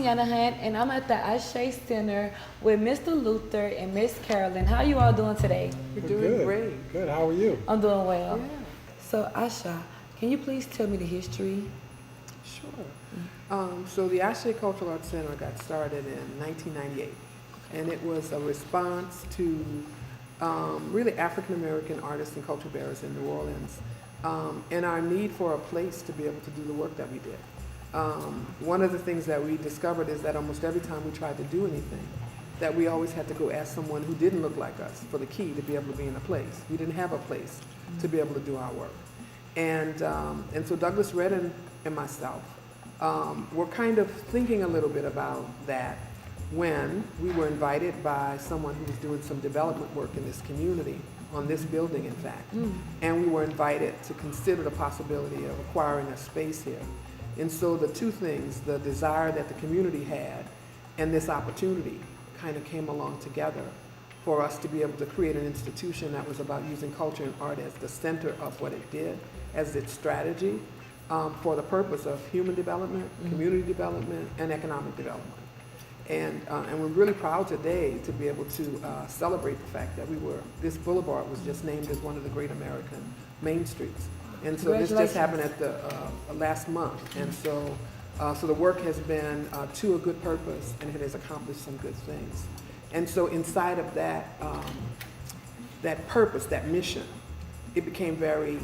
Tiana Hunt, and I'm at the Ashé Center with Mr. Luther and Miss Carolyn. How you all doing today? We're doing good. great. Good. How are you? I'm doing well. Yeah, So, Asha, can you please tell me the history? sure. So the Ashé Cultural Arts Center got started in 1998, and it was a response to really African American artists and culture bearers in New Orleans, and our need for a place to be able to do the work that we did. One of the things that we discovered is that almost every time we tried to do anything, that we always had to go ask someone who didn't look like us for the key to be able to be in a place. We didn't have a place to be able to do our work. And so Douglas Redden and myself were kind of thinking a little bit about that when we were invited by someone who was doing some development work in this community, on this building in fact. And we were invited to consider the possibility of acquiring a space here. And so the two things, the desire that the community had and this opportunity kind of came along together for us to be able to create an institution that was about using culture and art as the center of what it did, as its strategy, for the purpose of human development, community development, and economic development. And we're really proud today to be able to celebrate the fact that this boulevard was just named as one of the great American main streets. And so this just happened at the last month. And so the work has been to a good purpose, and it has accomplished some good things. And so inside of that, that purpose, that mission, it became very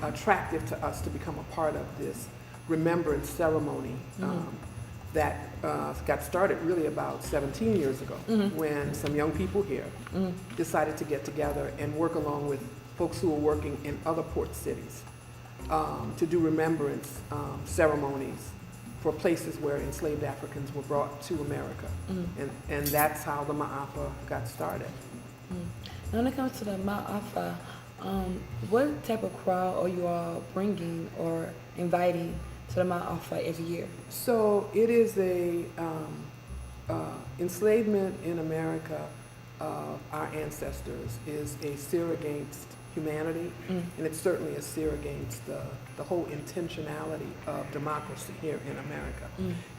attractive to us to become a part of this remembrance ceremony that got started really about 17 years ago when some young people here decided to get together and work along with folks who were working in other port cities to do remembrance ceremonies for places where enslaved Africans were brought to America. And that's how the Maafa got started. Now, when it comes to the Maafa, what type of crowd are you all bringing or inviting to the Maafa every year? So it is a enslavement in America of our ancestors is a sear against humanity, and it's certainly a sear against the whole intentionality of democracy here in America.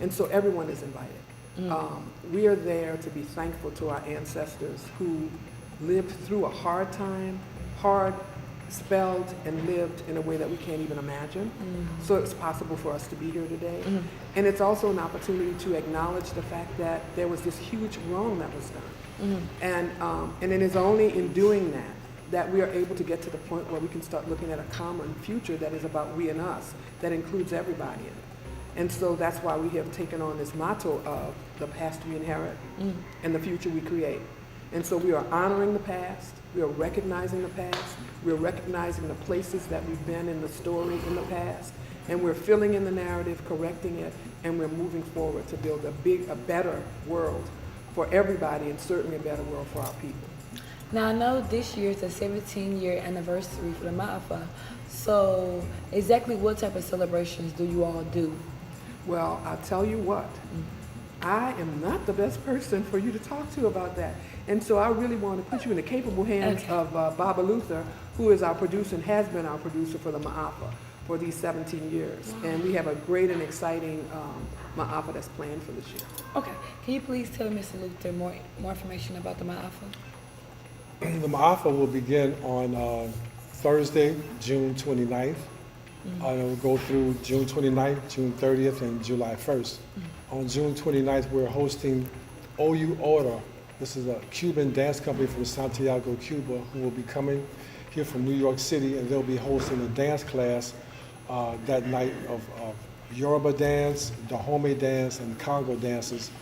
And so everyone is invited. We are there to be thankful to our ancestors who lived through a hard time, hard spelled and lived in a way that we can't even imagine. So it's possible for us to be here today. And it's also an opportunity to acknowledge the fact that there was this huge wrong that was done. And it is only in doing that we are able to get to the point where we can start looking at a common future that is about we and us, that includes everybody in it. And so that's why we have taken on this motto of the past we inherit and the future we create. And so we are honoring the past, we are recognizing the past, we're recognizing the places that we've been in the story in the past, and we're filling in the narrative, correcting it, and we're moving forward to build a better world for everybody, and certainly a better world for our people. Now, I know this year is the 17-year anniversary for the Maafa, so exactly what type of celebrations do you all do? Well, I'll tell you what, I am not the best person for you to talk to about that. And so I really want to put you in the capable hands of Baba Luther, who is our producer and has been our producer for the Maafa for these 17 years. Wow. And we have a great and exciting Maafa that's planned for this year. Okay, can you please tell Mr. Luther more information about the Maafa? The Maafa will begin on Thursday, June 29th. It will go through June 29th, June 30th, and July 1st. On June 29th, we're hosting OU Order. This is a Cuban dance company from Santiago, Cuba, who will be coming here from New York City, and they'll be hosting a dance class that night of Yoruba dance, Dahomey dance, and Congo dances.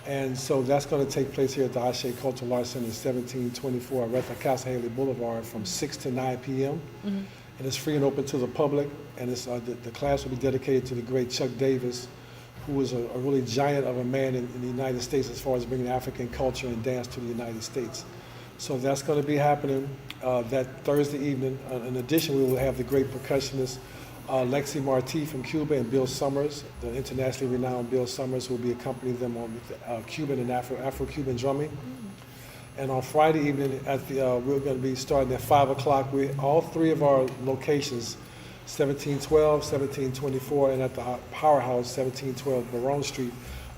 And so that's going to take place here at the Ashé Cultural Arts Center, 1724 Aretha Casa Haley Boulevard from 6 to 9 p.m. And it's free and open to the public. And it's, the class will be dedicated to the great Chuck Davis, who was a really giant of a man in the United States as far as bringing African culture and dance to the United States. So that's going to be happening that Thursday evening. In addition, we will have the great percussionist Lexi Marti from Cuba and Bill Summers, the internationally renowned Bill Summers, who will be accompanying them on with Cuban and Afro-Cuban drumming. And on Friday evening, we're going to be starting at 5 o'clock. All three of our locations, 1712, 1724, and at the Powerhouse, 1712 Baron Street,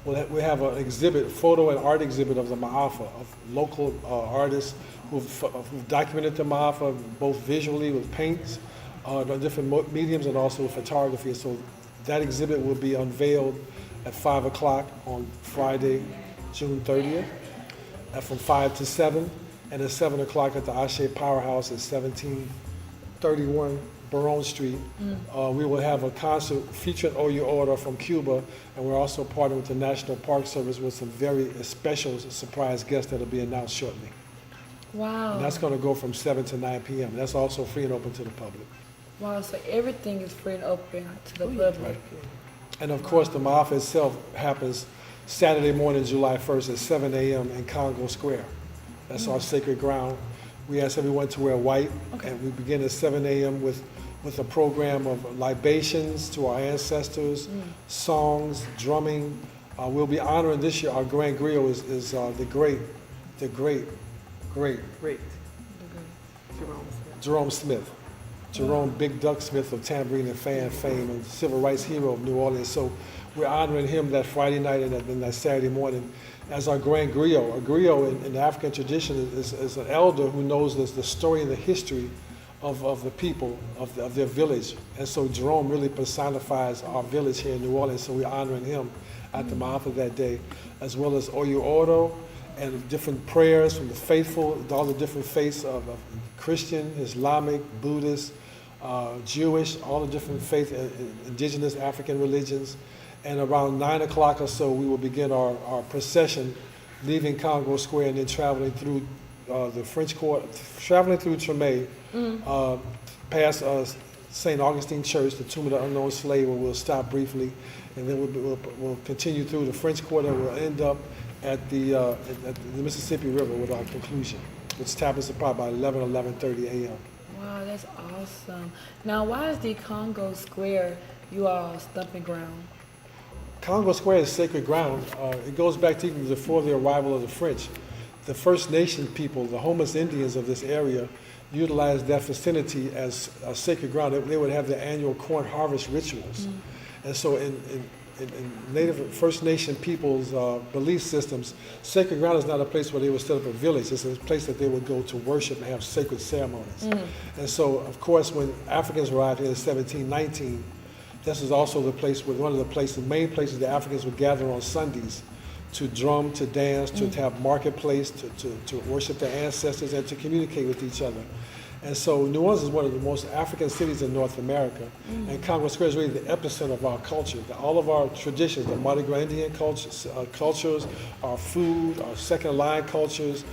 we have an exhibit, photo and art exhibit of the Maafa, of local artists who've documented the Maafa, both visually with paints, different mediums, and also photography. So that exhibit will be unveiled at 5 o'clock on Friday, June 30th, from 5 to 7, and at 7 o'clock at the Ashé Powerhouse at 1731 Baron Street. We will have a concert featuring Oyu Order from Cuba, and we're also partnering with the National Park Service with some very special surprise guests that will be announced shortly. Wow. And that's going to go from 7 to 9 p.m. That's also free and open to the public. Wow, so everything is free and open to the public. Right. And of course, the Maafa itself happens Saturday morning, July 1st at 7 a.m. in Congo Square. That's our sacred ground. We ask everyone to wear white, and we begin at 7 a.m. with a program of libations to our ancestors, songs, drumming. We'll be honoring this year, our grand griot is the great Jerome Smith. Jerome Big Duck Smith of tambourine and fan fame and civil rights hero of New Orleans. So we're honoring him that Friday night and then that Saturday morning as our grand griot. A griot in the African tradition is an elder who knows the story and the history of the people, of their village. And so Jerome really personifies our village here in New Orleans, so we're honoring him at the Maafa that day, as well as Oyu Ordo and different prayers from the faithful, all the different faiths of Christian, Islamic, Buddhist, Jewish, all the different faith, indigenous African religions. And around 9 o'clock or so, we will begin our procession, leaving Congo Square and then traveling through the French Quarter, traveling through Tremé, past St. Augustine Church, the Tomb of the Unknown Slave, where we'll stop briefly, and then we'll continue through the French Quarter. We'll end up at the Mississippi River with our conclusion, which happens about 11:30 a.m. Wow, that's awesome. Now, why is the Congo Square you all stomping ground? Congo Square is sacred ground. It goes back to even before the arrival of the French. The First Nation people, the homeless Indians of this area, utilized that vicinity as a sacred ground. They would have their annual corn harvest rituals. And so in Native First Nation people's belief systems, sacred ground is not a place where they would set up a village. It's a place that they would go to worship and have sacred ceremonies. And so, of course, when Africans arrived here in 1719, this is also the place where one of the main places the Africans would gather on Sundays to drum, to dance, to have marketplace, to worship their ancestors, and to communicate with each other. And so New Orleans is one of the most African cities in North America, and Congo Square is really the epicenter of our culture. All of our traditions, the Mardi Gras Indian cultures, our food, our second line cultures,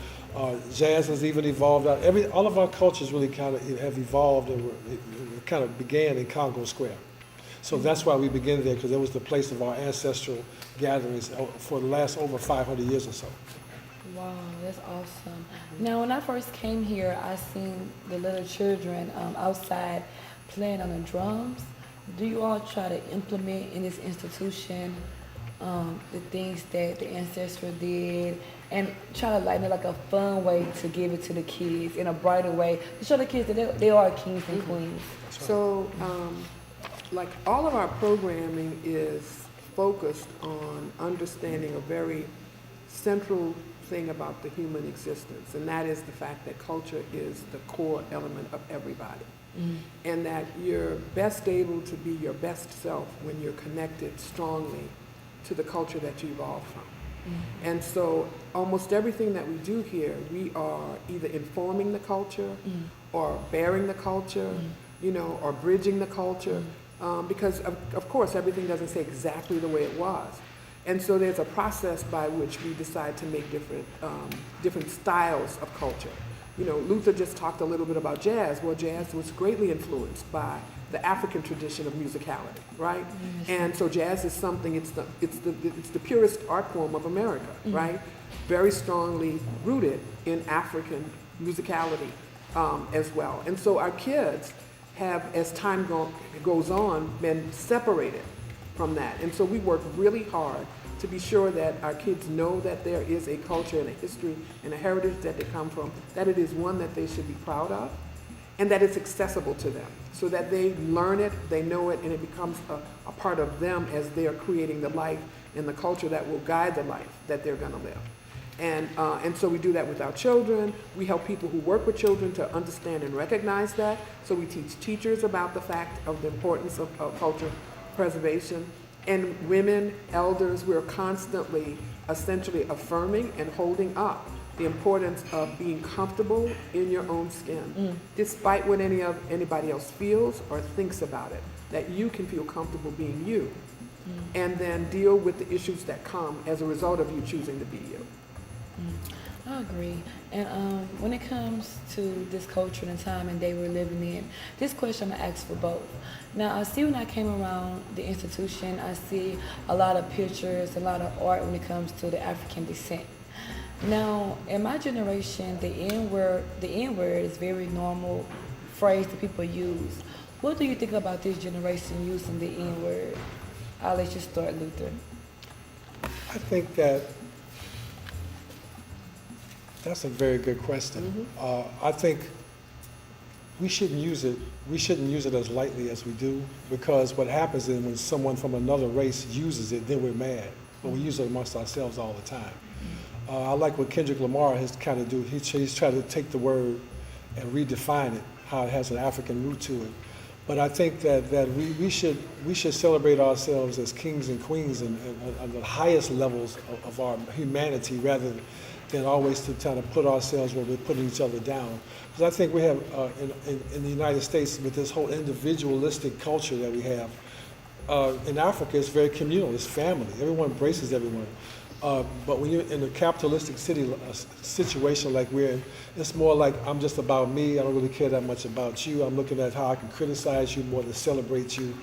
jazz has even evolved out. All of our cultures really kind of have evolved and it kind of began in Congo Square. So that's why we began there, because it was the place of our ancestral gatherings for the last over 500 years or so. Wow, that's awesome. Now, when I first came here, I seen the little children outside playing on the drums. Do you all try to implement in this institution the things that the ancestors did, and try to lighten it like a fun way to give it to the kids in a brighter way, to show the kids that they are kings and queens? So, like all of our programming is focused on understanding a very central thing about the human existence, and that is the fact that culture is the core element of everybody. And that you're best able to be your best self when you're connected strongly to the culture that you evolved from. And so almost everything that we do here, we are either informing the culture or bearing the culture, or bridging the culture. Because of course everything doesn't stay exactly the way it was, and so there's a process by which we decide to make different styles of culture. Luther just talked a little bit about jazz. Well, jazz was greatly influenced by the African tradition of musicality, right? And so jazz is something. It's the purest art form of America, right? Very strongly rooted in African musicality as well. And so our kids have, as time goes on, been separated from that. And so we work really hard to be sure that our kids know that there is a culture and a history and a heritage that they come from, that it is one that they should be proud of, and that it's accessible to them, so that they learn it, they know it, and it becomes a part of them as they are creating the life in the culture that will guide the life that they're going to live. And so we do that with our children. We help people who work with children to understand and recognize that. So we teach teachers about the fact of the importance of culture preservation. And women, elders, we're constantly essentially affirming and holding up the importance of being comfortable in your own skin, despite what anybody else feels or thinks about it, that you can feel comfortable being you, and then deal with the issues that come as a result of you choosing to be you. I agree. And when it comes to this culture and time and day we're living in, this question I ask for both. Now, I see when I came around the institution, I see a lot of pictures, a lot of art when it comes to the African descent. Now, in my generation, the N-word is very normal phrase that people use. What do you think about this generation using the N-word? I'll let you start, Luther. I think that's a very good question. I think we shouldn't use it. We shouldn't use it as lightly as we do, because what happens is when someone from another race uses it, then we're mad. But we use it amongst ourselves all the time. I like what Kendrick Lamar has kind of do. He's tried to take the word and redefine it, how it has an African root to it. But I think that we should celebrate ourselves as kings and queens and on the highest levels of our humanity, rather than always to try to put ourselves where we're putting each other down. Because I think we have in the United States, with this whole individualistic culture that we have, in Africa it's very communal, it's family, everyone embraces everyone. But when you're in a capitalistic situation like we're in, it's more like I'm just about me, I don't really care that much about you, I'm looking at how I can criticize you more than celebrate you.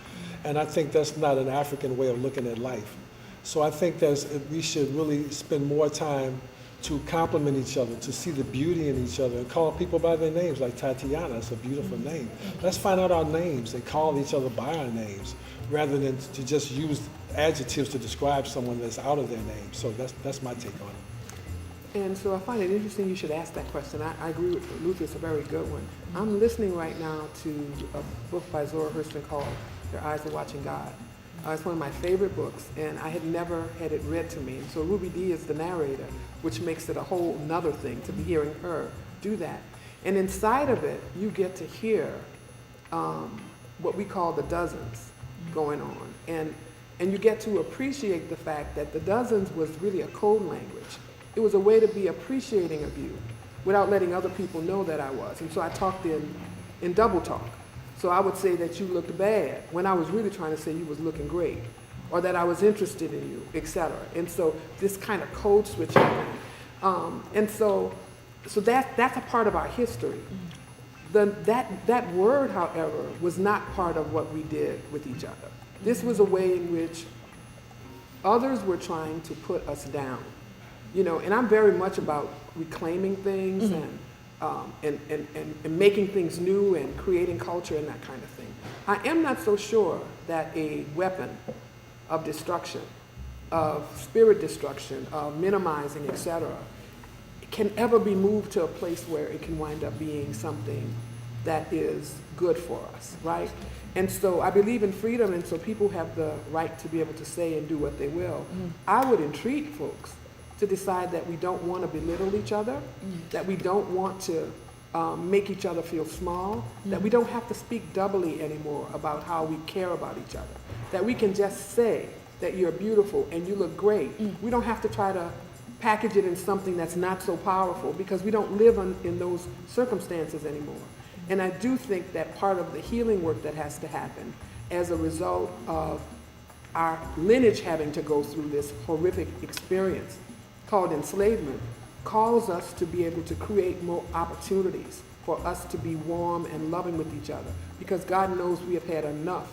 And I think that's not an African way of looking at life. So I think that we should really spend more time to compliment each other, to see the beauty in each other, and call people by their names, like Tiana. It's a beautiful name. Let's find out our names and call each other by our names, rather than to just use adjectives to describe someone that's out of their name. So that's my take on it. And so I find it interesting you should ask that question. I agree with Luther, it's a very good one. I'm listening right now to a book by Zora Hurston called Their Eyes Are Watching God. It's one of my favorite books, and I had never had it read to me. And so Ruby Dee is the narrator, which makes it a whole nother thing to be hearing her do that. And inside of it, you get to hear what we call the dozens going on. And you get to appreciate the fact that the dozens was really a code language. It was a way to be appreciating of you without letting other people know that I was. And so I talked in double talk. So I would say that you looked bad when I was really trying to say you was looking great, or that I was interested in you, etc. And so this kind of code switch happened. And so that's a part of our history. That word, however, was not part of what we did with each other. This was a way in which others were trying to put us down. You know, and I'm very much about reclaiming things and making things new and creating culture and that kind of thing. I am not so sure that a weapon of destruction, of spirit destruction, of minimizing, etc., can ever be moved to a place where it can wind up being something that is good for us, right? And so I believe in freedom, and so people have the right to be able to say and do what they will. I would entreat folks to decide that we don't want to belittle each other, that we don't want to make each other feel small, that we don't have to speak doubly anymore about how we care about each other, that we can just say that you're beautiful and you look great. We don't have to try to package it in something that's not so powerful, because we don't live in those circumstances anymore. And I do think that part of the healing work that has to happen as a result of our lineage having to go through this horrific experience called enslavement calls us to be able to create more opportunities for us to be warm and loving with each other, because God knows we have had enough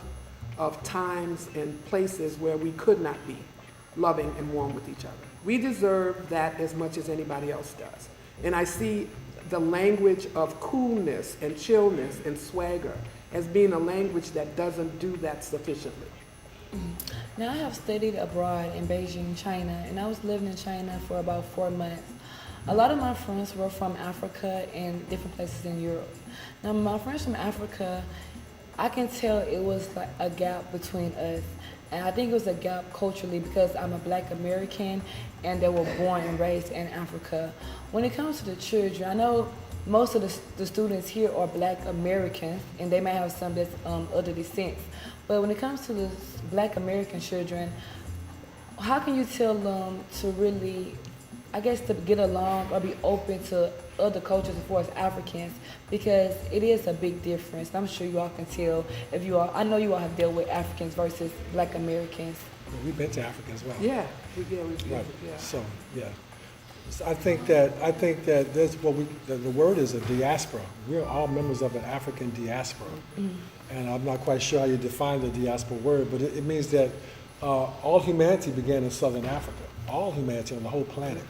of times and places where we could not be loving and warm with each other. We deserve that as much as anybody else does. And I see the language of coolness and chillness and swagger as being a language that doesn't do that sufficiently. Now, I have studied abroad in Beijing, China, and I was living in China for about 4 months. A lot of my friends were from Africa and different places in Europe. Now, my friends from Africa, I can tell it was like a gap between us. And I think it was a gap culturally because I'm a Black American and they were born and raised in Africa. When it comes to the children, I know most of the students here are Black Americans and they may have some that's other descents. But when it comes to the Black American children, how can you tell them to really, I guess, to get along or be open to other cultures as far as Africans? Because it is a big difference. I'm sure you all can tell if you all, I know you all have dealt with Africans versus Black Americans. Well, we've been to Africa as well. Yeah, we've been, Right. yeah. So, yeah. So I think that there's the word is a diaspora. We're all members of an African diaspora. And I'm not quite sure how you define the diaspora word, but it means that all humanity began in Southern Africa. All humanity on the whole planet.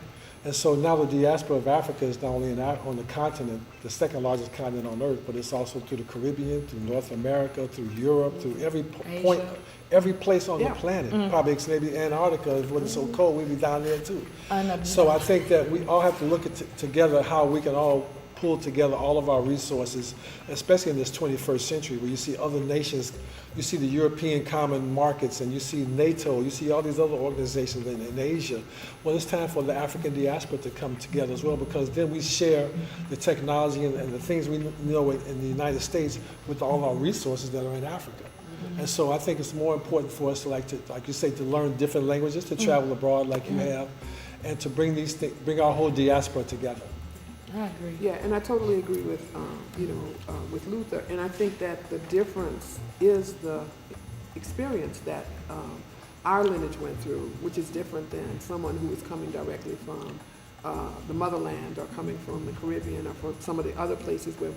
And so now the diaspora of Africa is not only on the continent, the second largest continent on earth, but it's also through the Caribbean, through North America, through Europe, through every point, Asia. every place on Yeah. the planet. Probably maybe Antarctica, if it wasn't so cold, we'd be down there too. I know. So I think that we all have to look at together how we can all pull together all of our resources, especially in this 21st century where you see other nations, you see the European common markets and you see NATO, you see all these other organizations in Asia. Well, it's time for the African diaspora to come together as well, because then we share the technology and the things we know in the United States with all our resources that are in Africa. And so I think it's more important for us to, like you say, to learn different languages, to travel abroad like you have, and to bring bring our whole diaspora together. I agree. Yeah, and I totally agree with, with Luther. And I think that the difference is the experience that our lineage went through, which is different than someone who is coming directly from the motherland or coming from the Caribbean or from some of the other places where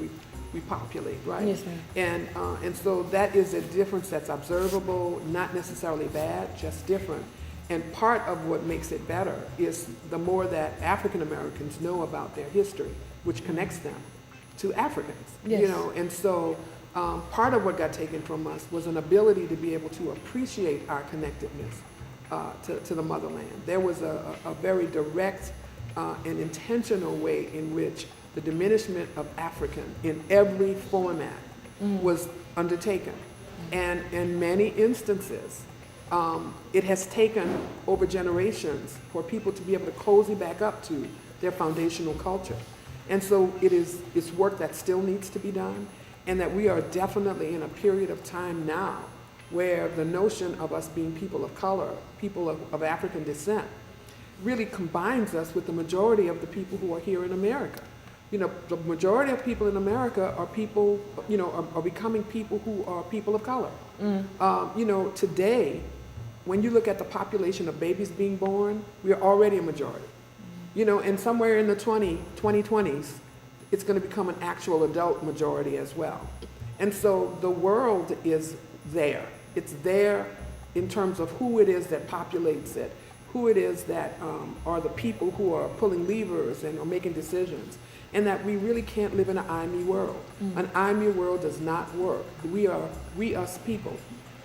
we populate, right? Yes, ma'am. And so that is a difference that's observable, not necessarily bad, just different. And part of what makes it better is the more that African Americans know about their history, which connects them to Africans. Yes. And so part of what got taken from us was an ability to be able to appreciate our connectedness to the motherland. There was a very direct and intentional way in which the diminishment of African in every format was undertaken. And in many instances, it has taken over generations for people to be able to cozy back up to their foundational culture. And so it's work that still needs to be done, and that we are definitely in a period of time now where the notion of us being people of color, people of African descent, really combines us with the majority of the people who are here in America. The majority of people in America are people, are becoming people who are people of color. Today, when you look at the population of babies being born, we are already a majority. And somewhere in the 2020s, it's going to become an actual adult majority as well. And so the world is there. It's there in terms of who it is that populates it, who it is that are the people who are pulling levers and are making decisions, and that we really can't live in an I-me world. An I-me world does not work. We are we-us people.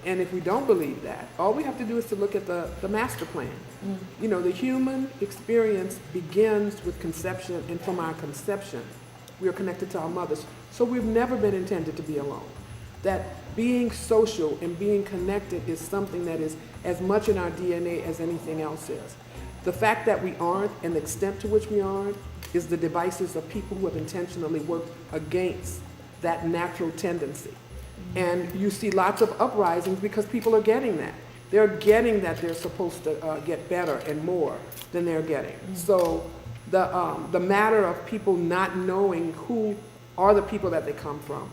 And if we don't believe that, all we have to do is to look at the master plan. The human experience begins with conception, and from our conception, we are connected to our mothers. So we've never been intended to be alone. That being social and being connected is something that is as much in our DNA as anything else is. The fact that we aren't and the extent to which we aren't is the devices of people who have intentionally worked against that natural tendency. And you see lots of uprisings because people are getting that. They're getting that they're supposed to get better and more than they're getting. So the matter of people not knowing who are the people that they come from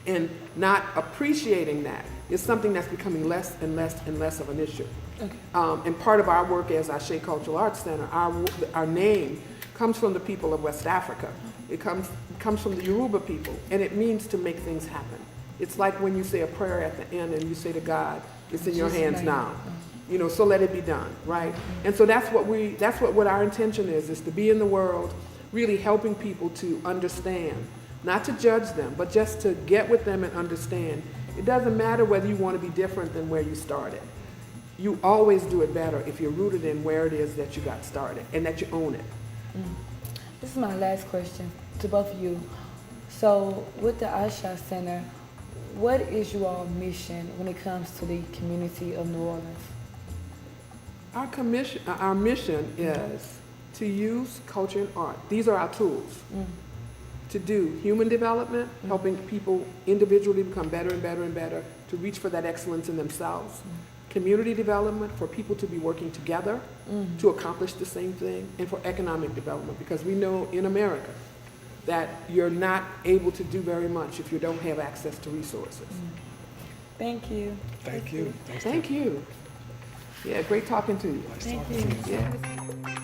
and not appreciating that is something that's becoming less and less and less of an issue. Okay. And part of our work as Ashé Cultural Arts Center, our name comes from the people of West Africa. It comes from the Yoruba people, and it means to make things happen. It's like when you say a prayer at the end and you say to God, it's in your hands now. So let it be done, right? And so that's what our intention is to be in the world, really helping people to understand, not to judge them, but just to get with them and understand. It doesn't matter whether you want to be different than where you started. You always do it better if you're rooted in where it is that you got started and that you own it. This is my last question to both of you. So with the Ashé Center, what is your mission when it comes to the community of New Orleans? Our mission is to use culture and art. These are our tools to do human development, helping people individually become better and better and better, to reach for that excellence in themselves. Community development, for people to be working together to accomplish the same thing, and for economic development, because we know in America that you're not able to do very much if you don't have access to resources. Thank you. Thank you. Thank you. Yeah, great talking to you. Nice Thank talking to you. you. Yeah.